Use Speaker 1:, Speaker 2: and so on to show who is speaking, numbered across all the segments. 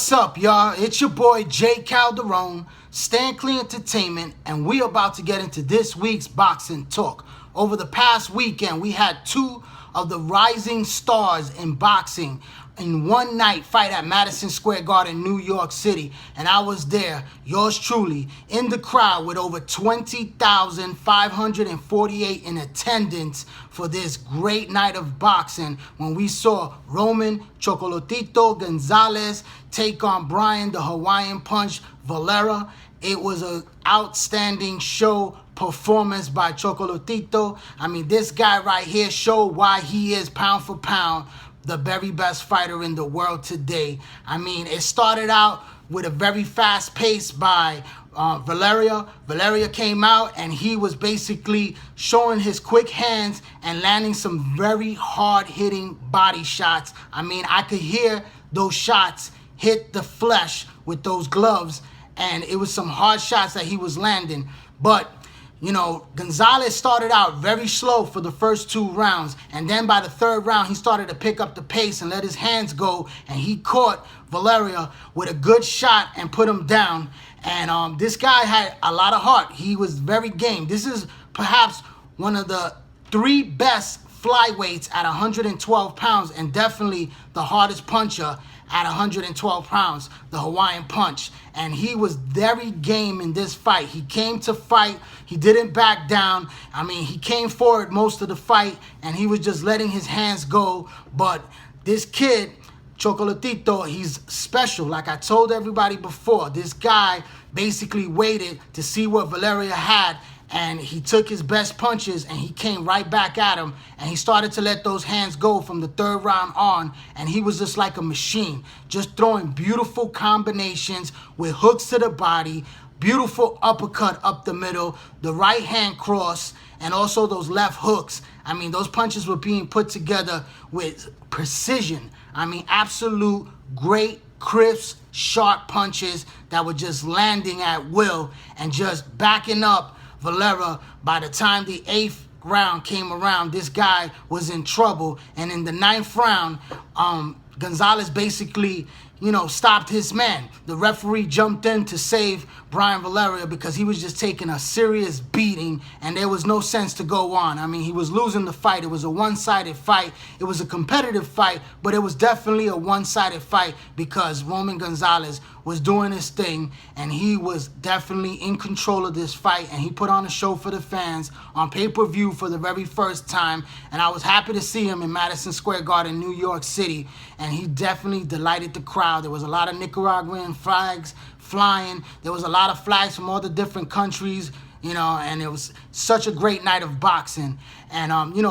Speaker 1: What's up, y'all? It's your boy Jay Calderon, Stand Clean Entertainment, and we about to get into this week's boxing talk. Over the past weekend, we had two of the rising stars in boxing in one night fight at Madison Square Garden, New York City. And I was there, yours truly, in the crowd with over 20,548 in attendance for this great night of boxing when we saw Roman Chocolatito Gonzalez take on Brian the Hawaiian Punch Viloria. It was an outstanding show performance by Chocolatito. I mean, this guy right here showed why he is pound for pound the very best fighter in the world today. I mean, it started out with a very fast pace by Viloria. Viloria came out and he was basically showing his quick hands and landing some very hard-hitting body shots. I mean, I could hear those shots hit the flesh with those gloves, and it was some hard shots that he was landing. But you know, Gonzalez started out very slow for the first two rounds, and then by the third round, he started to pick up the pace and let his hands go, and he caught Viloria with a good shot and put him down. And this guy had a lot of heart. He was very game. This is perhaps one of the three best flyweights at 112 pounds, and definitely the hardest puncher at 112 pounds, the Hawaiian Punch. And he was very game in this fight. He came to fight. He didn't back down. I mean, he came forward most of the fight, and he was just letting his hands go. But this kid, Chocolatito, he's special. Like I told everybody before, this guy basically waited to see what Viloria had, and he took his best punches and he came right back at him, and he started to let those hands go from the third round on, and he was just like a machine, just throwing beautiful combinations with hooks to the body, beautiful uppercut up the middle, the right hand cross, and also those left hooks. I mean, those punches were being put together with precision. I mean, absolute great, crisp, sharp punches that were just landing at will and just backing up Viloria. By the time the 8th round came around, this guy was in trouble. And in the 9th round, Gonzalez basically, stopped his man. The referee jumped in to save Brian Viloria because he was just taking a serious beating, and there was no sense to go on. I mean, he was losing the fight. It was a one-sided fight. It was a competitive fight, but it was definitely a one-sided fight because Roman Gonzalez was doing his thing, and he was definitely in control of this fight, and he put on a show for the fans on pay-per-view for the very first time, and I was happy to see him in Madison Square Garden, New York City, and he definitely delighted the crowd. There was a lot of Nicaraguan flags flying. There was a lot of flags from all the different countries, and it was such a great night of boxing. And,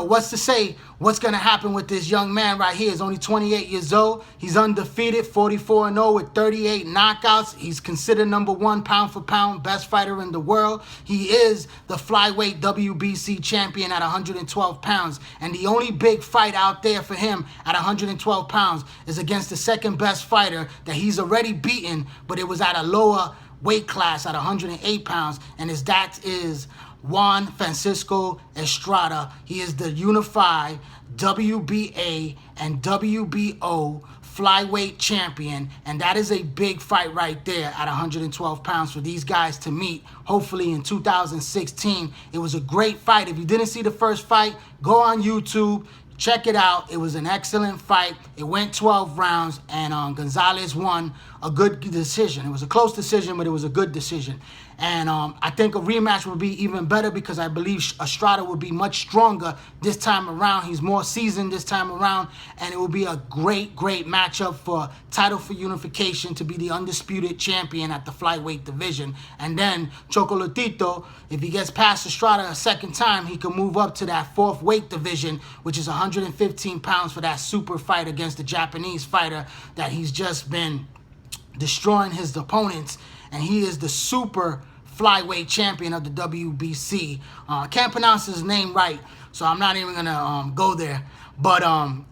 Speaker 1: what's to say what's going to happen with this young man right here? He's only 28 years old. He's undefeated, 44-0 with 38 knockouts. He's considered #1 pound for pound best fighter in the world. He is the flyweight WBC champion at 112 pounds. And the only big fight out there for him at 112 pounds is against the second best fighter that he's already beaten, but it was at a lower weight class at 108 pounds, and that is Juan Francisco Estrada. He is the unified WBA and WBO flyweight champion, and that is a big fight right there at 112 pounds for these guys to meet, hopefully in 2016. It was a great fight. If you didn't see the first fight, go on YouTube, check it out. It was an excellent fight. It went 12 rounds, and Gonzalez won a good decision. It was a close decision, but it was a good decision. And I think a rematch would be even better because I believe Estrada will be much stronger this time around. He's more seasoned this time around, and it will be a great, great matchup for title for unification to be the undisputed champion at the flyweight division. And then Chocolatito, if he gets past Estrada a second time, he can move up to that 4th weight division, which is 115 pounds for that super fight against the Japanese fighter that he's just been destroying his opponents, and he is the super flyweight champion of the WBC. I can't pronounce his name right, so I'm not even gonna go there. But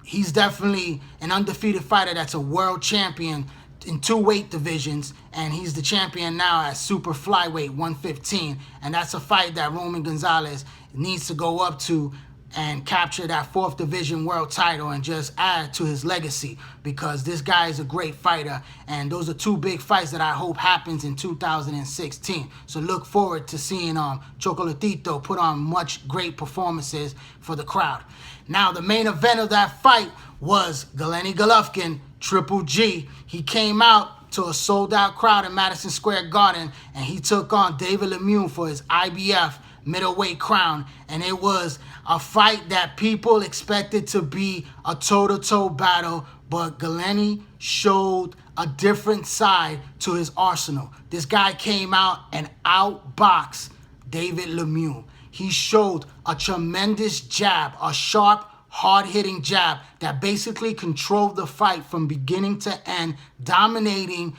Speaker 1: he's definitely an undefeated fighter that's a world champion in 2 weight divisions, and he's the champion now at super flyweight 115, and that's a fight that Roman Gonzalez needs to go up to and capture that 4th division world title and just add to his legacy, because this guy is a great fighter, and those are 2 big fights that I hope happens in 2016. So look forward to seeing Chocolatito put on much great performances for the crowd. Now the main event of that fight was Golovkin, Triple G. He came out to a sold-out crowd in Madison Square Garden, and he took on David Lemieux for his IBF middleweight crown, and it was a fight that people expected to be a toe-to-toe battle, but Golovkin showed a different side to his arsenal. This guy came out and outboxed David Lemieux. He showed a tremendous jab, a sharp, hard-hitting jab that basically controlled the fight from beginning to end, dominating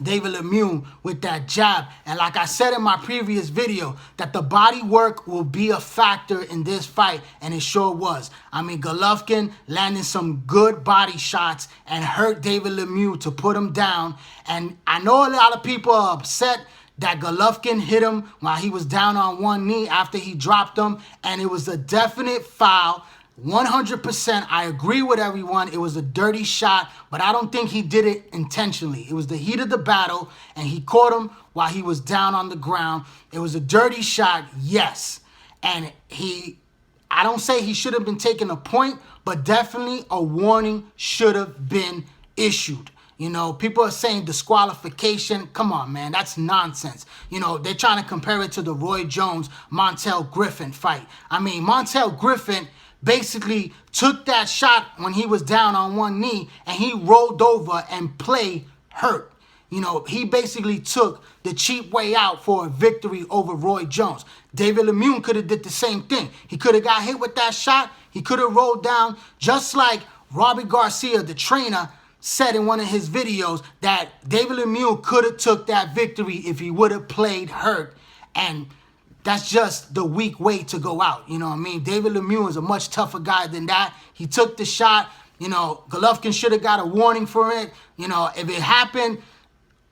Speaker 1: David Lemieux with that jab. And like I said in my previous video, that the body work will be a factor in this fight, and it sure was. I mean, Golovkin landed some good body shots and hurt David Lemieux to put him down. And I know a lot of people are upset that Golovkin hit him while he was down on one knee after he dropped him, and it was a definite foul. 100%, I agree with everyone. It was a dirty shot, but I don't think he did it intentionally. It was the heat of the battle, and he caught him while he was down on the ground. It was a dirty shot, yes. And I don't say he should have been taking a point, but definitely a warning should have been issued. You know, people are saying disqualification. Come on, man, that's nonsense. You know, they're trying to compare it to the Roy Jones-Montel Griffin fight. I mean, Montel Griffin basically took that shot when he was down on one knee, and he rolled over and played hurt. You know, he basically took the cheap way out for a victory over Roy Jones. David Lemieux could have did the same thing. He could have got hit with that shot. He could have rolled down, just like Robbie Garcia, the trainer, said in one of his videos that David Lemieux could have took that victory if he would have played hurt. And that's just the weak way to go out. You know what I mean? David Lemieux is a much tougher guy than that. He took the shot. You know, Golovkin should have got a warning for it. You know, if it happened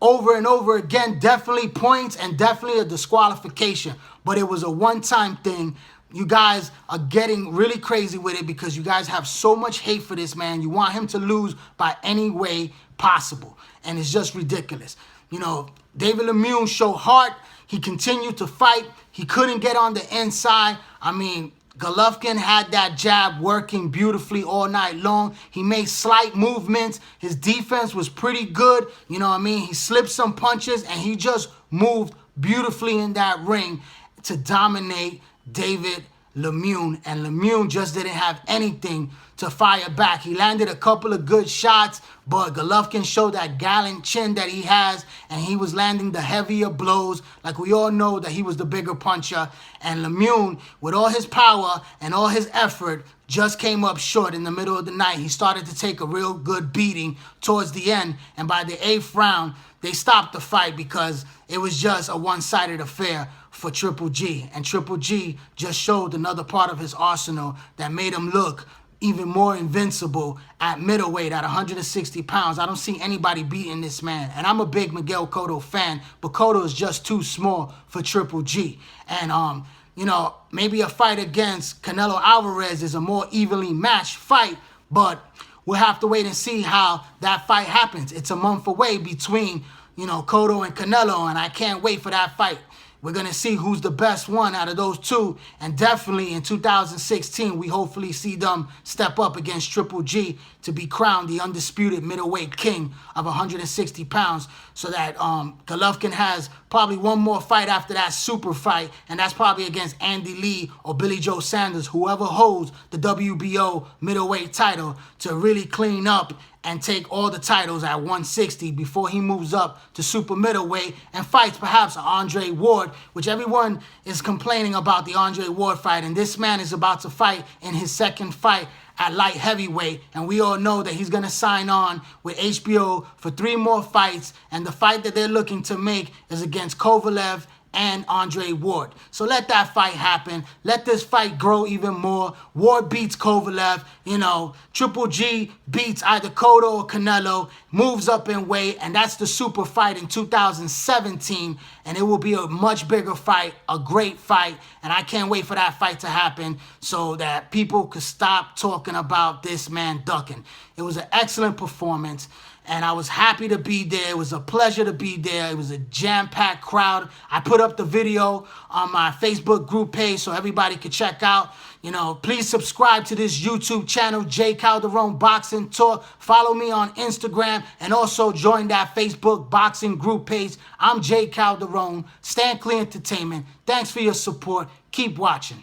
Speaker 1: over and over again, definitely points and definitely a disqualification. But it was a one-time thing. You guys are getting really crazy with it because you guys have so much hate for this man. You want him to lose by any way possible. And it's just ridiculous. You know, David Lemieux showed heart. He continued to fight. He couldn't get on the inside. I mean, Golovkin had that jab working beautifully all night long. He made slight movements. His defense was pretty good. You know what I mean? He slipped some punches, and he just moved beautifully in that ring to dominate David Lemieux. And Lemieux just didn't have anything to fire back. He landed a couple of good shots, but Golovkin showed that gallant chin that he has, and he was landing the heavier blows. Like we all know that he was the bigger puncher. And Lemieux, with all his power and all his effort, just came up short in the middle of the night. He started to take a real good beating towards the end, and by the 8th round, they stopped the fight because it was just a one-sided affair for Triple G. And Triple G just showed another part of his arsenal that made him look even more invincible at middleweight at 160 pounds. I don't see anybody beating this man. And I'm a big Miguel Cotto fan, but Cotto is just too small for Triple G. And, you know, maybe a fight against Canelo Alvarez is a more evenly matched fight, but we'll have to wait and see how that fight happens. It's a month away between, you know, Cotto and Canelo, and I can't wait for that fight. We're going to see who's the best one out of those two. And definitely in 2016, we hopefully see them step up against Triple G to be crowned the undisputed middleweight king of 160 pounds. So that Golovkin has probably one more fight after that super fight. And that's probably against Andy Lee or Billy Joe Sanders, whoever holds the WBO middleweight title, to really clean up and take all the titles at 160 before he moves up to super middleweight and fights perhaps Andre Ward, which everyone is complaining about the Andre Ward fight. And this man is about to fight in his second fight at light heavyweight. And we all know that he's going to sign on with HBO for 3 more fights. And the fight that they're looking to make is against Kovalev and Andre Ward. So let that fight happen. Let this fight grow even more. Ward beats Kovalev. You know, Triple G beats either Cotto or Canelo. moves up in weight, and that's the super fight in 2017, and it will be a much bigger fight, a great fight, and I can't wait for that fight to happen so that people could stop talking about this man ducking. It was an excellent performance, and I was happy to be there. It was a pleasure to be there. It was a jam-packed crowd. I put up the video on my Facebook group page so everybody could check out. You know, please subscribe to this YouTube channel, J. Calderon Boxing Talk. Follow me on Instagram and also join that Facebook boxing group page. I'm J. Calderon, Stand Clear Entertainment. Thanks for your support. Keep watching.